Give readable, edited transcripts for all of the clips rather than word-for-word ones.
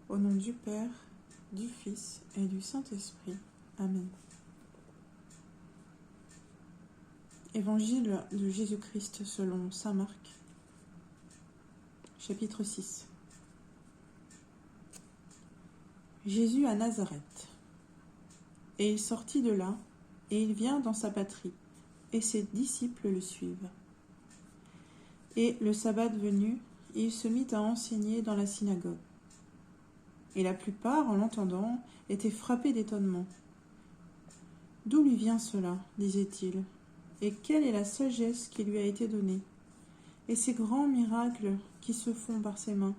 Au nom du Père, du Fils et du Saint-Esprit. Amen. Évangile de Jésus-Christ selon saint Marc, chapitre 6. Jésus à Nazareth. Et il sortit de là, et il vient dans sa patrie, et ses disciples le suivent. Et le sabbat venu, il se mit à enseigner dans la synagogue. Et la plupart, en l'entendant, étaient frappés d'étonnement. « D'où lui vient cela ?» disait-il. « Et quelle est la sagesse qui lui a été donnée? Et ces grands miracles qui se font par ses mains?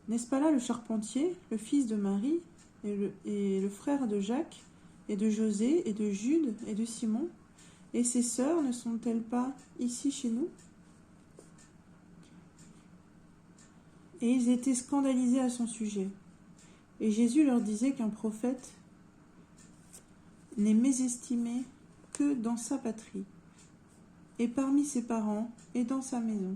N'est-ce pas là le charpentier, le fils de Marie, et le frère de Jacques, et de José, et de Jude, et de Simon? Et ses sœurs ne sont-elles pas ici chez nous ?» Et ils étaient scandalisés à son sujet. Et Jésus leur disait qu'un prophète n'est mésestimé que dans sa patrie, et parmi ses parents, et dans sa maison.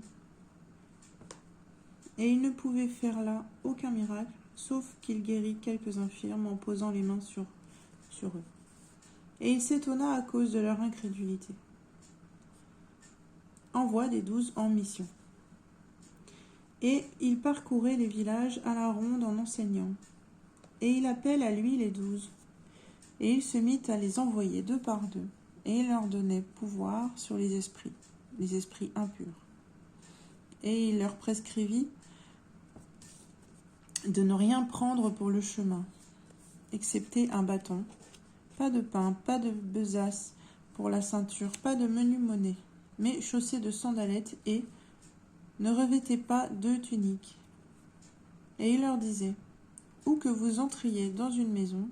Et il ne pouvait faire là aucun miracle, sauf qu'il guérit quelques infirmes en posant les mains sur eux. Et il s'étonna à cause de leur incrédulité. Envoie des 12 en mission. Et il parcourait les villages à la ronde en enseignant. Et il appelle à lui les 12. Et il se mit à les envoyer 2 par 2. Et il leur donnait pouvoir sur les esprits impurs. Et il leur prescrivit de ne rien prendre pour le chemin, excepté un bâton, pas de pain, pas de besace pour la ceinture, pas de menu monnaie, mais chaussés de sandalettes et ne revêtez pas 2 tuniques. Et il leur disait, où que vous entriez dans une maison,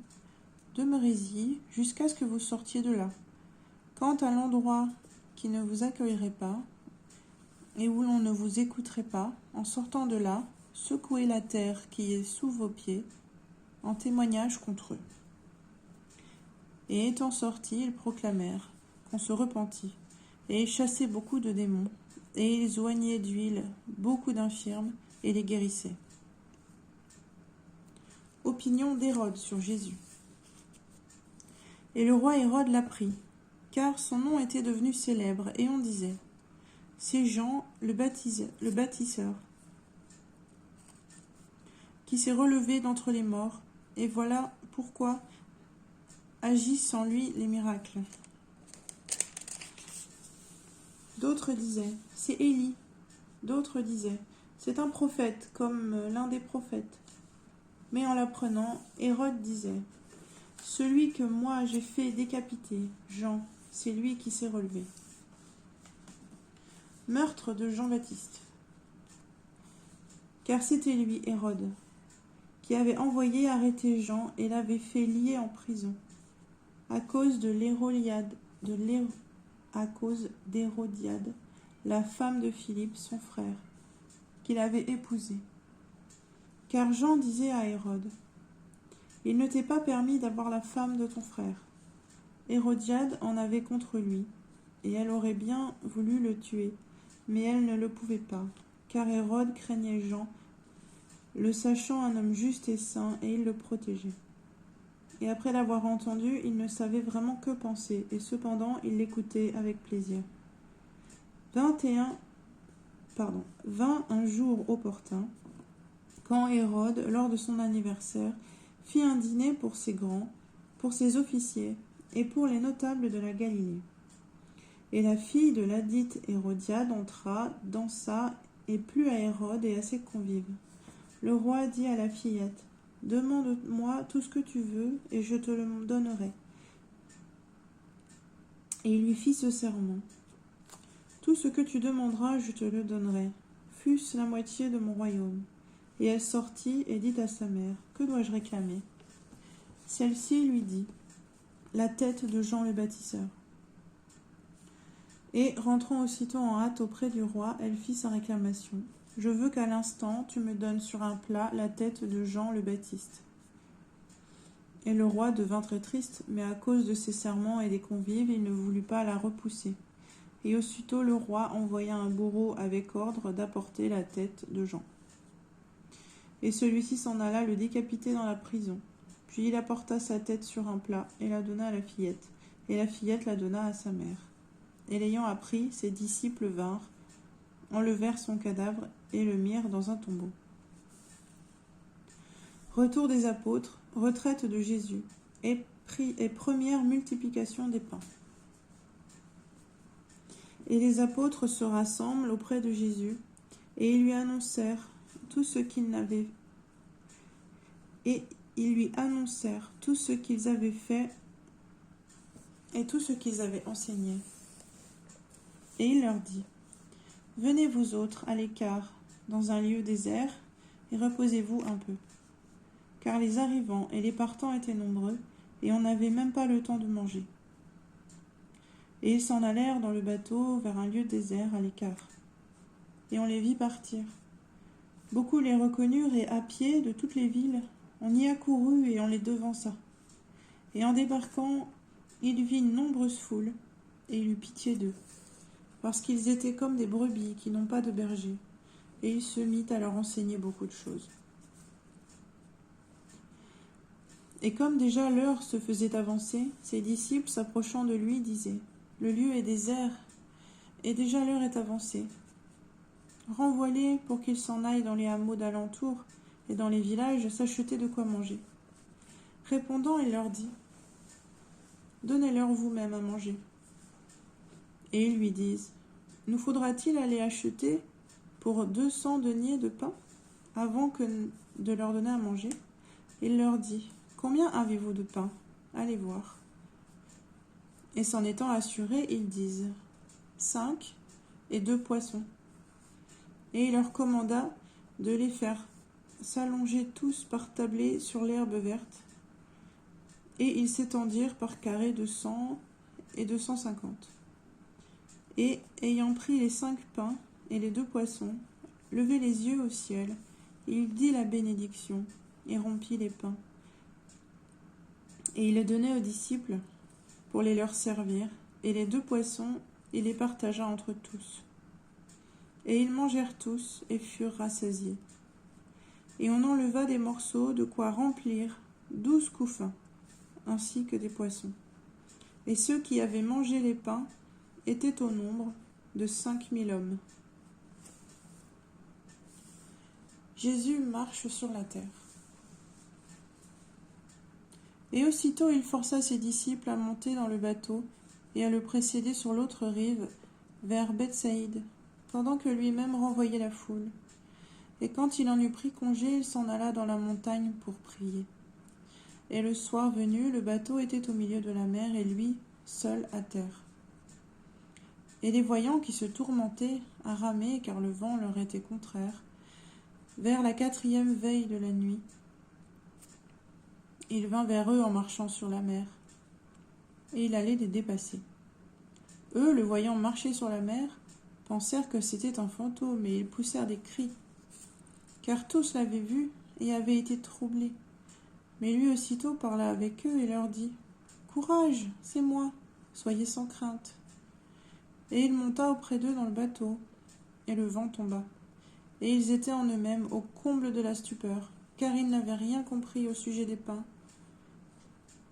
demeurez-y jusqu'à ce que vous sortiez de là. Quant à l'endroit qui ne vous accueillerait pas, et où l'on ne vous écouterait pas, en sortant de là, secouez la terre qui est sous vos pieds, en témoignage contre eux. Et étant sortis, ils proclamèrent qu'on se repentit, et ils chassaient beaucoup de démons, et ils oignaient d'huile beaucoup d'infirmes, et les guérissaient. Opinion d'Hérode sur Jésus. Et le roi Hérode l'apprit, car son nom était devenu célèbre, et on disait, c'est Jean le baptiseur, qui s'est relevé d'entre les morts, et voilà pourquoi agissent en lui les miracles. D'autres disaient, c'est Élie. D'autres disaient, c'est un prophète, comme l'un des prophètes. Mais en l'apprenant, Hérode disait, celui que moi j'ai fait décapiter, Jean, c'est lui qui s'est relevé. Meurtre de Jean-Baptiste. Car c'était lui, Hérode, qui avait envoyé arrêter Jean et l'avait fait lier en prison, à cause d'Hérodiade, la femme de Philippe, son frère, qu'il avait épousée. Car Jean disait à Hérode, il ne t'est pas permis d'avoir la femme de ton frère. Hérodiade en avait contre lui, et elle aurait bien voulu le tuer, mais elle ne le pouvait pas, car Hérode craignait Jean, le sachant un homme juste et saint, et il le protégeait. Et après l'avoir entendu, il ne savait vraiment que penser, et cependant il l'écoutait avec plaisir. Vint un jour opportun, quand Hérode, lors de son anniversaire, fit un dîner pour ses grands, pour ses officiers, et pour les notables de la Galilée. Et la fille de ladite Hérodiade entra, dansa, et plut à Hérode et à ses convives. Le roi dit à la fillette, « Demande-moi tout ce que tu veux, et je te le donnerai. » Et il lui fit ce serment, « Tout ce que tu demanderas, je te le donnerai, fût-ce la moitié de mon royaume. » Et elle sortit et dit à sa mère, « Que dois-je réclamer ?» Celle-ci lui dit, « La tête de Jean le baptiseur. » Et rentrant aussitôt en hâte auprès du roi, elle fit sa réclamation. « Je veux qu'à l'instant tu me donnes sur un plat la tête de Jean le Baptiste. » Et le roi devint très triste, mais à cause de ses serments et des convives, il ne voulut pas la repousser. Et aussitôt le roi envoya un bourreau avec ordre d'apporter la tête de Jean. Et celui-ci s'en alla le décapiter dans la prison. Puis il apporta sa tête sur un plat et la donna à la fillette. Et la fillette la donna à sa mère. Et l'ayant appris, ses disciples vinrent, enlevèrent son cadavre et le mirent dans un tombeau. Retour des apôtres, retraite de Jésus et première multiplication des pains. Et les apôtres se rassemblent auprès de Jésus, et ils lui annoncèrent tout ce qu'ils avaient fait et tout ce qu'ils avaient enseigné. Et il leur dit: Venez vous autres à l'écart, dans un lieu désert, et reposez-vous un peu. Car les arrivants et les partants étaient nombreux, et on n'avait même pas le temps de manger. Et ils s'en allèrent dans le bateau vers un lieu désert à l'écart. Et on les vit partir. Beaucoup les reconnurent, et à pied de toutes les villes, on y accourut et on les devança. Et en débarquant, il vit une nombreuse foule, et il eut pitié d'eux, parce qu'ils étaient comme des brebis qui n'ont pas de berger, et il se mit à leur enseigner beaucoup de choses. Et comme déjà l'heure se faisait avancer, ses disciples, s'approchant de lui, disaient: Le lieu est désert, et déjà l'heure est avancée. Renvoie-les pour qu'ils s'en aillent dans les hameaux d'alentour et dans les villages s'acheter de quoi manger. Répondant, il leur dit: Donnez-leur vous-même à manger. Et ils lui disent: Nous faudra-t-il aller acheter pour 200 deniers de pain avant de leur donner à manger? Il leur dit: Combien avez-vous de pain? Allez voir. Et s'en étant assurés, ils disent: 5 et 2 poissons. Et il leur commanda de les faire s'allonger tous par tablée sur l'herbe verte. Et ils s'étendirent par carrés de 100 et de 150. Et, ayant pris les 5 pains et les 2 poissons, levait les yeux au ciel, et il dit la bénédiction, et rompit les pains. Et il les donnait aux disciples pour les leur servir, et les 2 poissons, il les partagea entre tous. Et ils mangèrent tous, et furent rassasiés. Et on enleva des morceaux de quoi remplir 12 couffins, ainsi que des poissons. Et ceux qui avaient mangé les pains étaient au nombre de 5000 hommes. Jésus marche sur la terre. Et aussitôt il força ses disciples à monter dans le bateau et à le précéder sur l'autre rive, vers Bethsaïde, pendant que lui-même renvoyait la foule. Et quand il en eut pris congé, il s'en alla dans la montagne pour prier. Et le soir venu, le bateau était au milieu de la mer, et lui, seul à terre. Et les voyants qui se tourmentaient à ramer, car le vent leur était contraire, vers la 4e veille de la nuit, il vint vers eux en marchant sur la mer, et il allait les dépasser. Eux, le voyant marcher sur la mer, pensèrent que c'était un fantôme, et ils poussèrent des cris, car tous l'avaient vu et avaient été troublés. Mais lui aussitôt parla avec eux et leur dit: Courage, c'est moi, soyez sans crainte. Et il monta auprès d'eux dans le bateau, et le vent tomba. Et ils étaient en eux-mêmes au comble de la stupeur, car ils n'avaient rien compris au sujet des pains,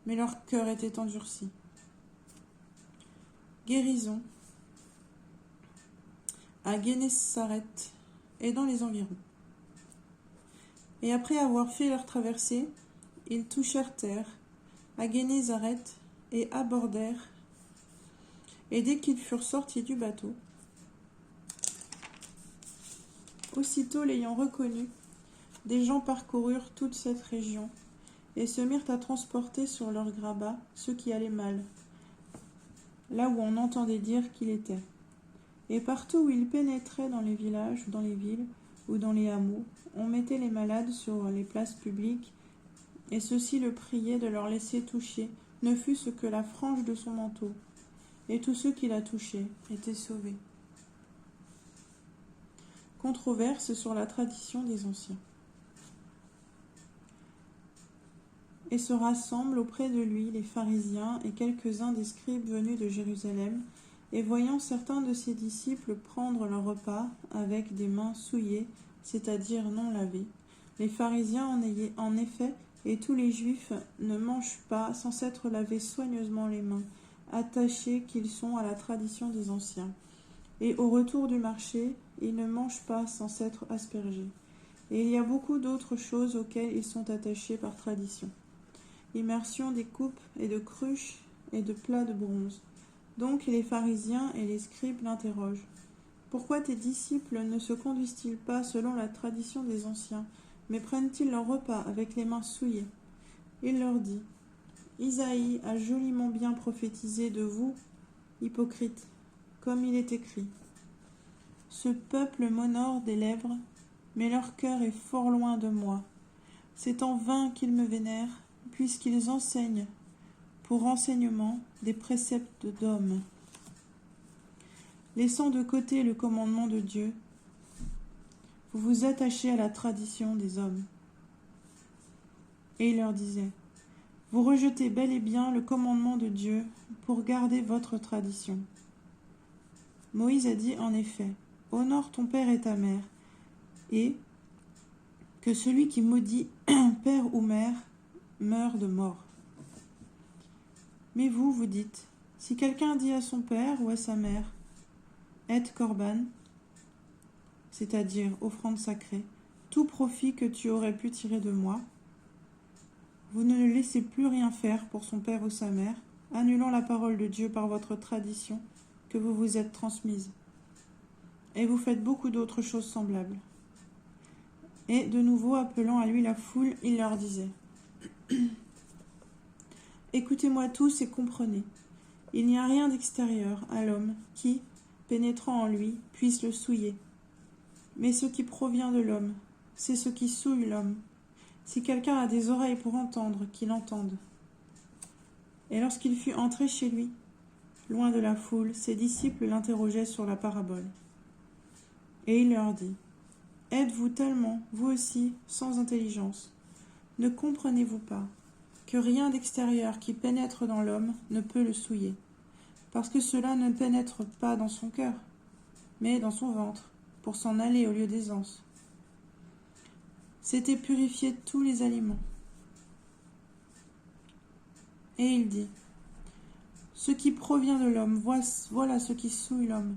mais leur cœur était endurci. Guérison à Génésaret et dans les environs. Et après avoir fait leur traversée, ils touchèrent terre à Génésaret et abordèrent. Et dès qu'ils furent sortis du bateau, aussitôt l'ayant reconnu, des gens parcoururent toute cette région et se mirent à transporter sur leurs grabats ceux qui allaient mal, là où on entendait dire qu'il était. Et partout où il pénétrait dans les villages, dans les villes ou dans les hameaux, on mettait les malades sur les places publiques, et ceux-ci le priaient de leur laisser toucher, ne fût-ce que la frange de son manteau, et tous ceux qui la touchaient étaient sauvés. Controverse sur la tradition des anciens. Et se rassemblent auprès de lui les pharisiens et quelques-uns des scribes venus de Jérusalem, et voyant certains de ses disciples prendre leur repas avec des mains souillées, c'est-à-dire non lavées, Les pharisiens, en effet, et tous les Juifs ne mangent pas sans s'être lavés soigneusement les mains, attachés qu'ils sont à la tradition des anciens. Et au retour du marché, ils ne mangent pas sans s'être aspergés. Et il y a beaucoup d'autres choses auxquelles ils sont attachés par tradition. Immersion des coupes et de cruches et de plats de bronze. Donc les pharisiens et les scribes l'interrogent. Pourquoi tes disciples ne se conduisent-ils pas selon la tradition des anciens, mais prennent-ils leur repas avec les mains souillées? Il leur dit, Isaïe a joliment bien prophétisé de vous, hypocrites, comme il est écrit. Ce peuple m'honore des lèvres, mais leur cœur est fort loin de moi. C'est en vain qu'ils me vénèrent, puisqu'ils enseignent, pour renseignement, des préceptes d'hommes. Laissant de côté le commandement de Dieu, vous vous attachez à la tradition des hommes. Et il leur disait, vous rejetez bel et bien le commandement de Dieu pour garder votre tradition. Moïse a dit en effet, honore ton père et ta mère, et que celui qui maudit père ou mère meurt de mort. Mais vous, vous dites, si quelqu'un dit à son père ou à sa mère, et korban, c'est-à-dire offrande sacrée, tout profit que tu aurais pu tirer de moi, vous ne le laissez plus rien faire pour son père ou sa mère, annulant la parole de Dieu par votre tradition que vous vous êtes transmise. Et vous faites beaucoup d'autres choses semblables. Et de nouveau, appelant à lui la foule, il leur disait, écoutez-moi tous et comprenez, il n'y a rien d'extérieur à l'homme qui, pénétrant en lui, puisse le souiller. Mais ce qui provient de l'homme, c'est ce qui souille l'homme. Si quelqu'un a des oreilles pour entendre, qu'il entende. Et lorsqu'il fut entré chez lui, loin de la foule, ses disciples l'interrogeaient sur la parabole. Et il leur dit, êtes-vous tellement, vous aussi, sans intelligence? Ne comprenez-vous pas que rien d'extérieur qui pénètre dans l'homme ne peut le souiller, parce que cela ne pénètre pas dans son cœur, mais dans son ventre, pour s'en aller au lieu des anses. C'était purifier tous les aliments. Et il dit, ce qui provient de l'homme, voilà ce qui souille l'homme,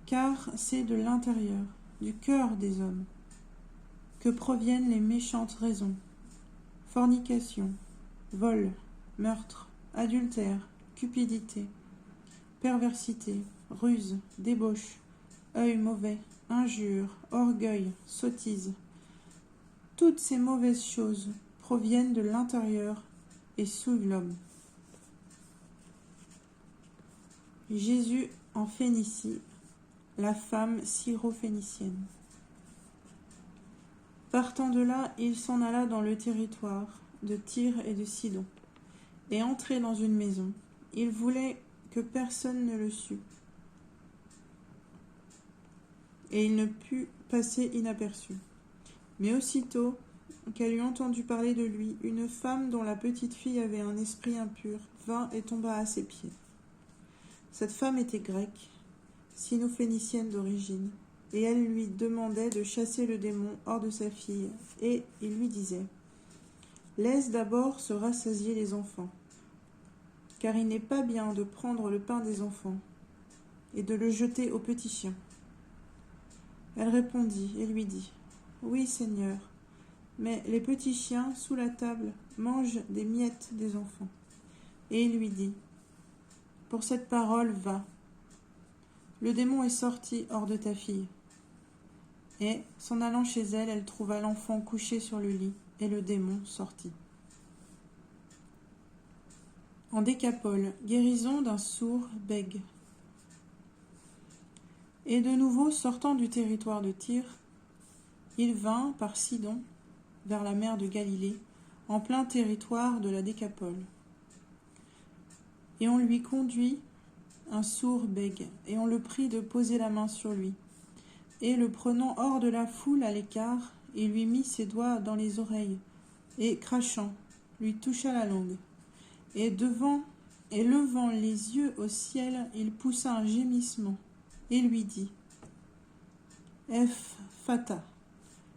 car c'est de l'intérieur, du cœur des hommes, que proviennent les méchantes raisons, fornication, vol, meurtre, adultère, cupidité, perversité, ruse, débauche, œil mauvais, injure, orgueil, sottise. Toutes ces mauvaises choses proviennent de l'intérieur et souillent l'homme. Jésus en Phénicie, la femme syrophénicienne. Partant de là, il s'en alla dans le territoire de Tyr et de Sidon, et entré dans une maison, il voulait que personne ne le sût, et il ne put passer inaperçu. Mais aussitôt qu'elle eut entendu parler de lui, une femme dont la petite fille avait un esprit impur vint et tomba à ses pieds. Cette femme était grecque, sino-phénicienne d'origine, et elle lui demandait de chasser le démon hors de sa fille, et il lui disait « Laisse d'abord se rassasier les enfants, car il n'est pas bien de prendre le pain des enfants et de le jeter aux petits chiens. » Elle répondit et lui dit « Oui, Seigneur, mais les petits chiens, sous la table, mangent des miettes des enfants. » Et il lui dit « Pour cette parole, va. Le démon est sorti hors de ta fille. » Et, s'en allant chez elle, elle trouva l'enfant couché sur le lit, et le démon sortit. En Décapole, guérison d'un sourd bègue. Et de nouveau, sortant du territoire de Tyr, il vint par Sidon, vers la mer de Galilée, en plein territoire de la Décapole. Et on lui conduit un sourd bègue, et on le prie de poser la main sur lui. Et le prenant hors de la foule à l'écart, il lui mit ses doigts dans les oreilles, et crachant, lui toucha la langue. Et levant les yeux au ciel, il poussa un gémissement, et lui dit « Eph Fata »,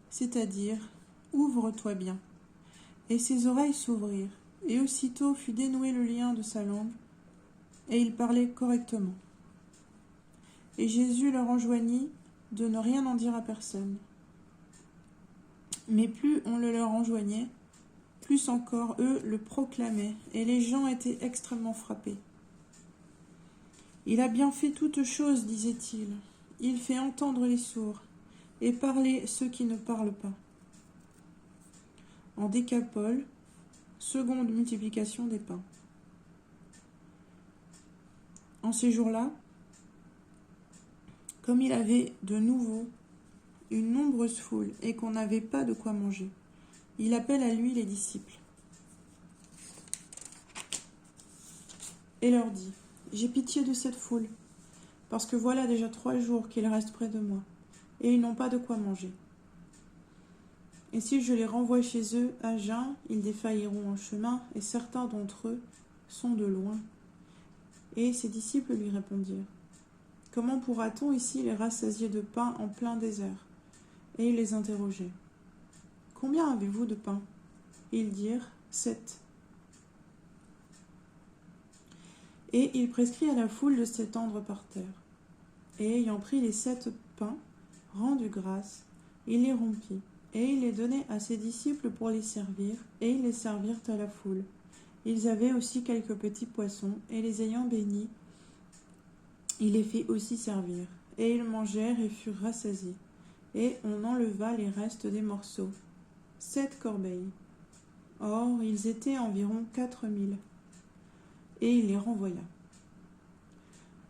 c'est-à-dire ouvre-toi bien. » Et ses oreilles s'ouvrirent, et aussitôt fut dénoué le lien de sa langue, et il parlait correctement. Et Jésus leur enjoignit de ne rien en dire à personne. Mais plus on le leur enjoignait, plus encore eux le proclamaient, et les gens étaient extrêmement frappés. « Il a bien fait toutes choses, disait-il. Il fait entendre les sourds, et parler ceux qui ne parlent pas. » En Décapole, seconde multiplication des pains. En ces jours-là, comme il avait de nouveau une nombreuse foule et qu'on n'avait pas de quoi manger, il appelle à lui les disciples et leur dit : « J'ai pitié de cette foule, parce que voilà déjà 3 jours qu'ils restent près de moi, et ils n'ont pas de quoi manger. Et si je les renvoie chez eux à jeun, ils défailleront en chemin, et certains d'entre eux sont de loin. » Et ses disciples lui répondirent : « Comment pourra-t-on ici les rassasier de pain en plein désert ? » Et il les interrogeait : « Combien avez-vous de pain ? » Ils dirent : « 7. » Et il prescrit à la foule de s'étendre par terre. Et ayant pris les 7 pains, rendu grâce, il les rompit, et il les donnait à ses disciples pour les servir, et ils les servirent à la foule. Ils avaient aussi quelques petits poissons, et les ayant bénis, il les fit aussi servir. Et ils mangèrent et furent rassasiés. Et on enleva les restes des morceaux, 7 corbeilles. Or, ils étaient environ 4000. Et il les renvoya.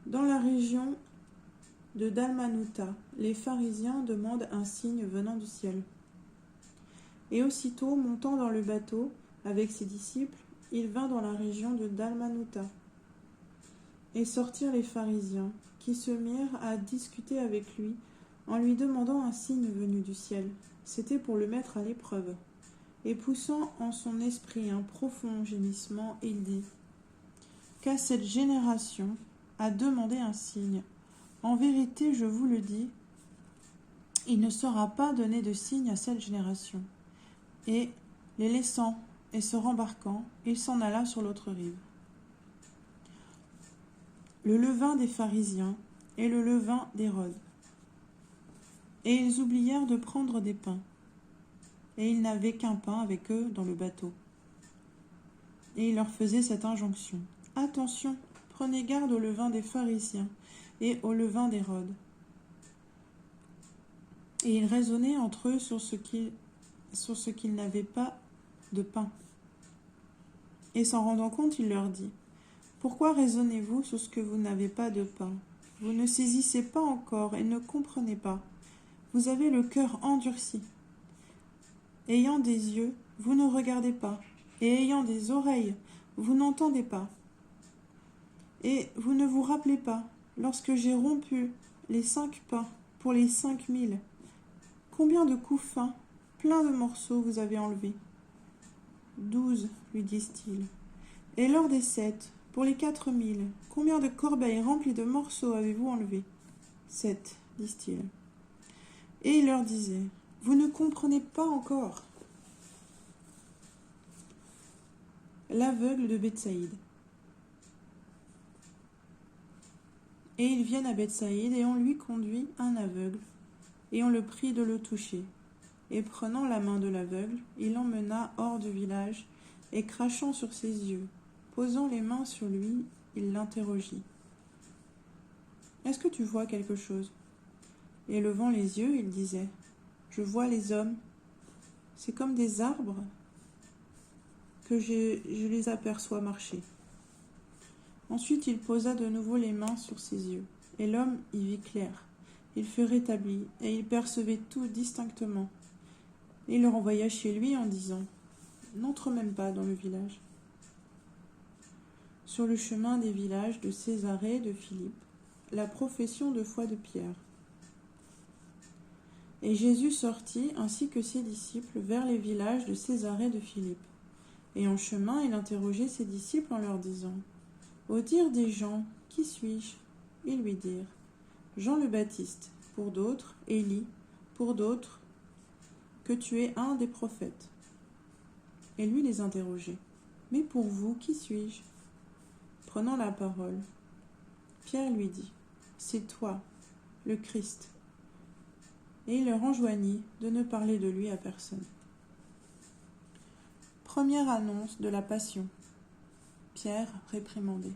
Dans la région de Dalmanuta, les pharisiens demandent un signe venant du ciel. Et aussitôt, montant dans le bateau avec ses disciples, il vint dans la région de Dalmanuta. Et sortirent les pharisiens, qui se mirent à discuter avec lui, en lui demandant un signe venu du ciel. C'était pour le mettre à l'épreuve. Et poussant en son esprit un profond gémissement, il dit : « Qu'à cette génération a demandé un signe. En vérité, je vous le dis, il ne sera pas donné de signe à cette génération. » Et, les laissant et se rembarquant, il s'en alla sur l'autre rive. Le levain des pharisiens et le levain d'Hérode. Et ils oublièrent de prendre des pains. Et ils n'avaient qu'un pain avec eux dans le bateau. Et il leur faisait cette injonction : « Attention, prenez garde au levain des pharisiens et au levain d'Hérode. » Et ils raisonnaient entre eux sur ce qu'ils n'avaient pas de pain. Et s'en rendant compte, il leur dit : « Pourquoi raisonnez-vous sur ce que vous n'avez pas de pain ? Vous ne saisissez pas encore et ne comprenez pas. Vous avez le cœur endurci. Ayant des yeux, vous ne regardez pas, et ayant des oreilles, vous n'entendez pas. Et vous ne vous rappelez pas, lorsque j'ai rompu les 5 pains pour les 5000, combien de coups fins, pleins de morceaux, vous avez enlevés ? 12, lui disent-ils. Et lors des 7, pour les 4000, combien de corbeilles remplies de morceaux avez-vous enlevés ? 7, disent-ils. Et il leur disait : Vous ne comprenez pas encore. L'aveugle de Bethsaïde. Et ils viennent à Bethsaïde, et on lui conduit un aveugle, et on le prie de le toucher. Et prenant la main de l'aveugle, il l'emmena hors du village, et crachant sur ses yeux, posant les mains sur lui, il l'interrogit : « Est-ce que tu vois quelque chose ? » Et levant les yeux, il disait : « Je vois les hommes. C'est comme des arbres que je les aperçois marcher. » Ensuite, il posa de nouveau les mains sur ses yeux, et l'homme y vit clair. Il fut rétabli, et il percevait tout distinctement. Et il le renvoya chez lui en disant : « N'entre même pas dans le village. » Sur le chemin des villages de Césarée et de Philippe, la profession de foi de Pierre. Et Jésus sortit, ainsi que ses disciples, vers les villages de Césarée et de Philippe. Et en chemin, il interrogeait ses disciples en leur disant : « Au dire des gens, qui suis-je ? » Ils lui dirent : « Jean le Baptiste, pour d'autres, Élie, pour d'autres, que tu es un des prophètes. » Et lui les interrogeait. « Mais pour vous, qui suis-je » Prenant la parole, Pierre lui dit, « C'est toi, le Christ. » Et il leur enjoignit de ne parler de lui à personne. Première annonce de la Passion. Pierre réprimandé.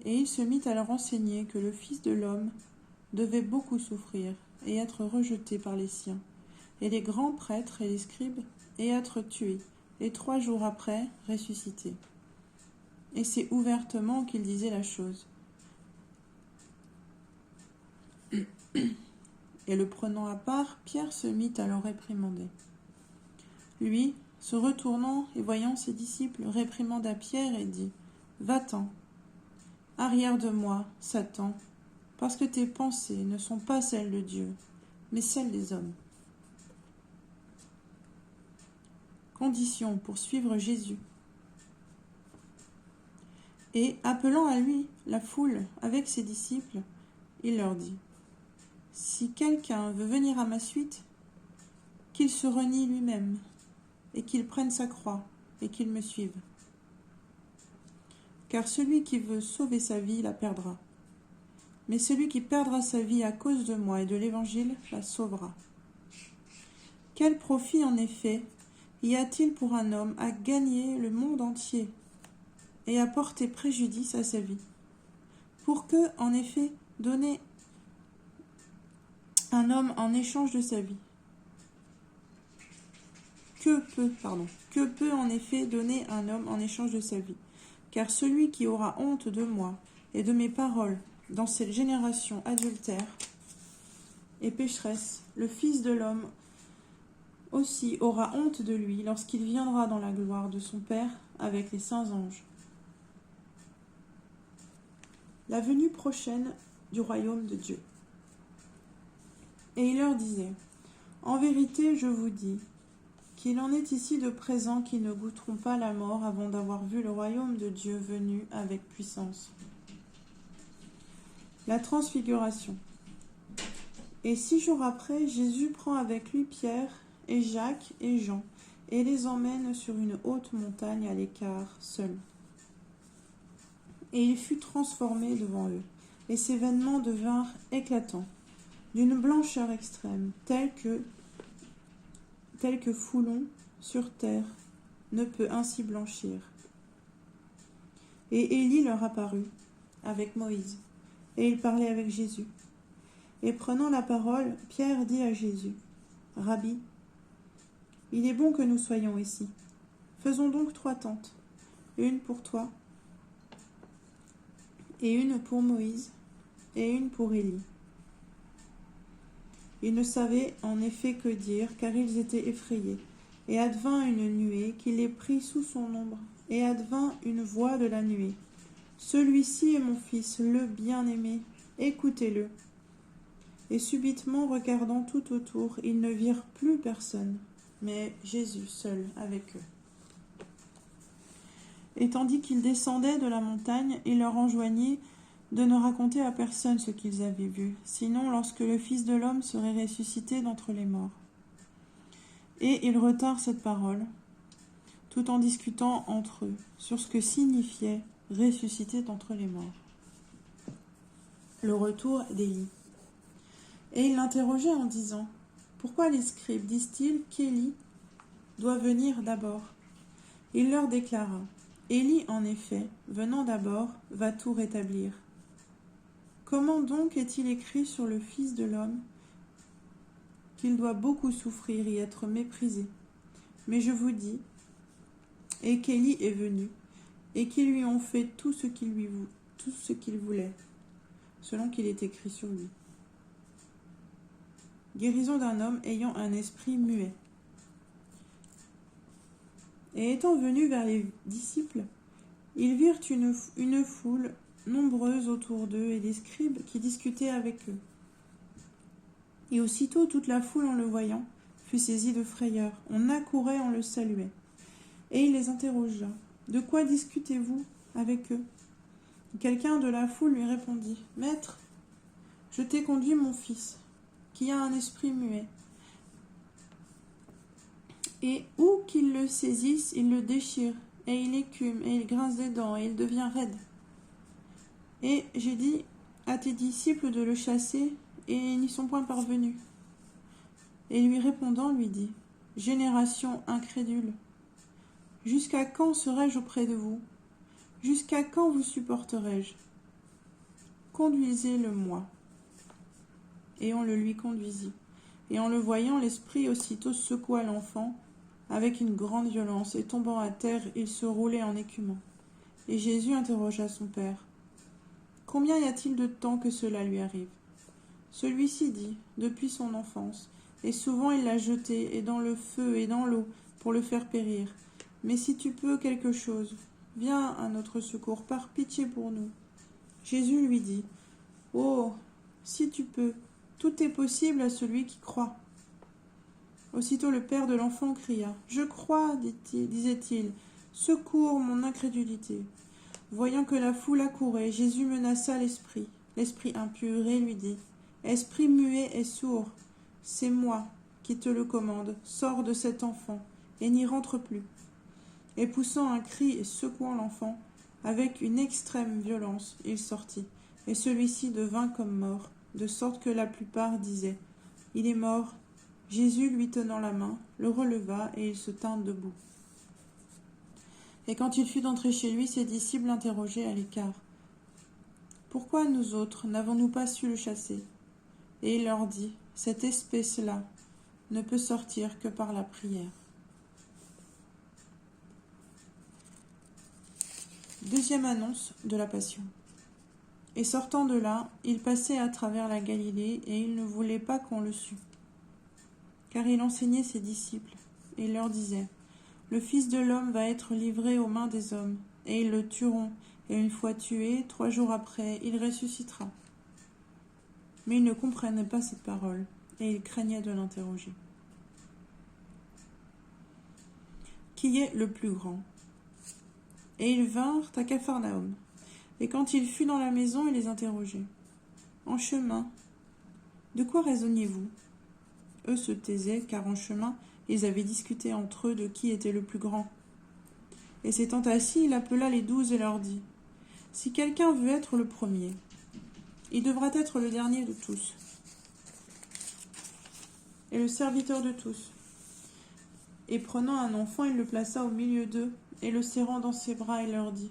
Et il se mit à leur enseigner que le Fils de l'homme devait beaucoup souffrir et être rejeté par les siens, et les grands prêtres et les scribes, et être tué, et 3 jours après ressuscité. Et c'est ouvertement qu'il disait la chose. Et le prenant à part, Pierre se mit à le réprimander. Lui, se retournant et voyant ses disciples, réprimanda Pierre et dit, « Va-t'en, arrière de moi, Satan, parce que tes pensées ne sont pas celles de Dieu, mais celles des hommes. » Condition pour suivre Jésus. Et, appelant à lui la foule avec ses disciples, il leur dit, « Si quelqu'un veut venir à ma suite, qu'il se renie lui-même, et qu'il prenne sa croix, et qu'il me suive. Car celui qui veut sauver sa vie la perdra. Mais celui qui perdra sa vie à cause de moi et de l'Évangile la sauvera. Quel profit, en effet, y a-t-il pour un homme à gagner le monde entier et à porter préjudice à sa vie? Pour que, en effet, donner un homme en échange de sa vie? Que peut en effet donner un homme en échange de sa vie? Car celui qui aura honte de moi et de mes paroles dans cette génération adultère et pécheresse, le Fils de l'homme aussi aura honte de lui lorsqu'il viendra dans la gloire de son Père avec les saints anges. La venue prochaine du royaume de Dieu. Et il leur disait, « En vérité, je vous dis, qu'il en est ici de présents qui ne goûteront pas la mort avant d'avoir vu le royaume de Dieu venu avec puissance. » La transfiguration. Et 6 jours après, Jésus prend avec lui Pierre et Jacques et Jean et les emmène sur une haute montagne à l'écart, seul. Et il fut transformé devant eux, et ses vêtements devinrent éclatants, d'une blancheur extrême, telle que foulon sur terre ne peut ainsi blanchir. Et Élie leur apparut avec Moïse, et il parlait avec Jésus. Et prenant la parole, Pierre dit à Jésus, « Rabbi, il est bon que nous soyons ici. Faisons donc 3 tentes, une pour toi, et une pour Moïse, et une pour Élie. » Ils ne savaient en effet que dire, car ils étaient effrayés. Et advint une nuée qui les prit sous son ombre, et advint une voix de la nuée. « Celui-ci est mon fils, le bien-aimé, écoutez-le. » Et subitement, regardant tout autour, ils ne virent plus personne, mais Jésus seul avec eux. Et tandis qu'ils descendaient de la montagne, il leur enjoignit de ne raconter à personne ce qu'ils avaient vu, sinon lorsque le Fils de l'homme serait ressuscité d'entre les morts. Et ils retinrent cette parole, tout en discutant entre eux sur ce que signifiait ressuscité d'entre les morts. Le retour d'Élie. Et ils l'interrogeaient en disant, « Pourquoi les scribes disent-ils qu'Élie doit venir d'abord ?» Il leur déclara, « Élie, en effet, venant d'abord, va tout rétablir. Comment donc est-il écrit sur le Fils de l'homme qu'il doit beaucoup souffrir et être méprisé? Mais je vous dis, et qu'Élie est venu, et qu'ils lui ont fait tout ce qu'il voulait, selon qu'il est écrit sur lui. » Guérison d'un homme ayant un esprit muet. Et étant venus vers les disciples, ils virent une foule nombreuse autour d'eux et des scribes qui discutaient avec eux. Et aussitôt toute la foule en le voyant fut saisie de frayeur. On accourait, on le saluait. Et il les interrogea. « De quoi discutez-vous avec eux ?» Quelqu'un de la foule lui répondit. « Maître, je t'ai conduit mon fils, qui a un esprit muet. Et où qu'il le saisisse, il le déchire, et il écume, et il grince des dents, et il devient raide. Et j'ai dit à tes disciples de le chasser, et ils n'y sont point parvenus. Et lui répondant, lui dit, génération incrédule, jusqu'à quand serai-je auprès de vous? Jusqu'à quand vous supporterai-je? Conduisez-le-moi. Et on le lui conduisit. Et en le voyant, l'esprit aussitôt secoua l'enfant avec une grande violence, et tombant à terre, il se roulait en écumant. Et Jésus interrogea son père. Combien y a-t-il de temps que cela lui arrive? Celui-ci dit, depuis son enfance, et souvent il l'a jeté, et dans le feu et dans l'eau, pour le faire périr. Mais si tu peux quelque chose, viens à notre secours, par pitié pour nous. Jésus lui dit, oh, si tu peux, tout est possible à celui qui croit. Aussitôt le père de l'enfant cria, je crois, disait-il, secours mon incrédulité. Voyant que la foule accourait, Jésus menaça l'esprit impur, et lui dit, esprit muet et sourd, c'est moi qui te le commande, sors de cet enfant, et n'y rentre plus. Et poussant un cri et secouant l'enfant, avec une extrême violence, il sortit, et celui-ci devint comme mort, de sorte que la plupart disaient, il est mort. Jésus, lui tenant la main, le releva, et il se tint debout. Et quand il fut entré chez lui, ses disciples l'interrogeaient à l'écart. Pourquoi nous autres n'avons-nous pas su le chasser? Et il leur dit, cette espèce-là ne peut sortir que par la prière. Deuxième annonce de la Passion. Et sortant de là, il passait à travers la Galilée, et il ne voulait pas qu'on le sût. Car il enseignait ses disciples, et il leur disait, le Fils de l'homme va être livré aux mains des hommes, et ils le tueront, et une fois tué, 3 jours après, il ressuscitera. Mais ils ne comprenaient pas cette parole, et ils craignaient de l'interroger. Qui est le plus grand? Et ils vinrent à Capharnaüm, et quand il fut dans la maison, il les interrogeait. En chemin, de quoi raisonniez-vous? Eux se taisaient, car en chemin, ils avaient discuté entre eux de qui était le plus grand. Et s'étant assis, il appela les 12 et leur dit, si quelqu'un veut être le premier, il devra être le dernier de tous, et le serviteur de tous. Et prenant un enfant, il le plaça au milieu d'eux, et le serrant dans ses bras, il leur dit,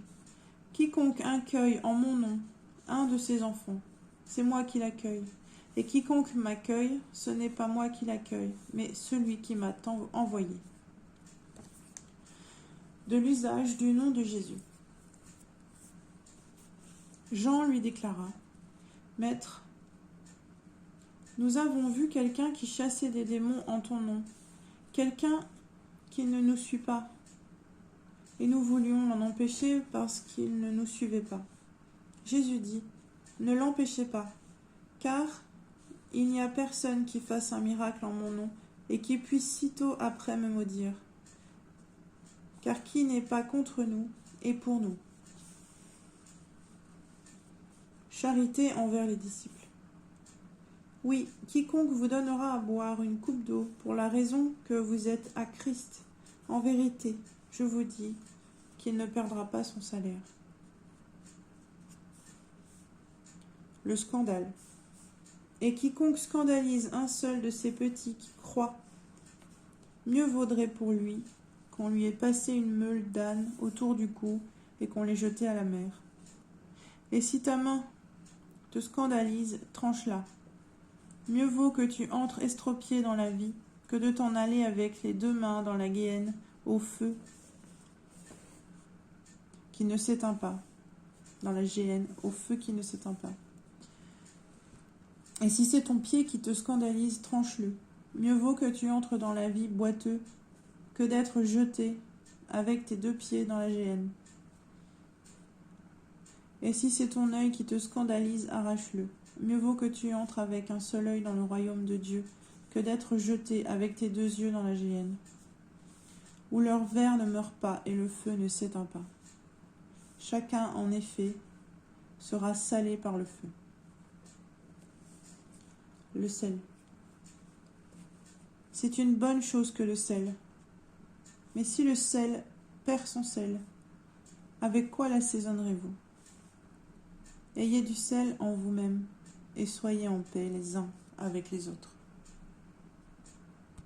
quiconque accueille en mon nom un de ces enfants, c'est moi qui l'accueille. Et quiconque m'accueille, ce n'est pas moi qui l'accueille, mais celui qui m'a envoyé. De l'usage du nom de Jésus. Jean lui déclara, Maître, nous avons vu quelqu'un qui chassait des démons en ton nom, quelqu'un qui ne nous suit pas, et nous voulions l'en empêcher parce qu'il ne nous suivait pas. Jésus dit, ne l'empêchez pas, car il n'y a personne qui fasse un miracle en mon nom et qui puisse sitôt après me maudire. Car qui n'est pas contre nous est pour nous. Charité envers les disciples. Oui, quiconque vous donnera à boire une coupe d'eau pour la raison que vous êtes à Christ, en vérité, je vous dis qu'il ne perdra pas son salaire. Le scandale. Et quiconque scandalise un seul de ces petits qui croient, mieux vaudrait pour lui qu'on lui ait passé une meule d'âne autour du cou et qu'on l'ait jeté à la mer. Et si ta main te scandalise, tranche-la. Mieux vaut que tu entres estropié dans la vie que de t'en aller avec les 2 mains dans la guéhenne au feu qui ne s'éteint pas, dans la géhenne au feu qui ne s'éteint pas. Et si c'est ton pied qui te scandalise, tranche-le. Mieux vaut que tu entres dans la vie boiteux que d'être jeté avec tes 2 pieds dans la géhenne. Et si c'est ton œil qui te scandalise, arrache-le. Mieux vaut que tu entres avec un seul œil dans le royaume de Dieu que d'être jeté avec tes 2 yeux dans la géhenne, où leur ver ne meurt pas et le feu ne s'éteint pas. Chacun, en effet, sera salé par le feu. Le sel. C'est une bonne chose que le sel, Mais si le sel perd son sel, avec quoi l'assaisonnerez-vous? Ayez du sel en vous-même et soyez en paix les uns avec les autres.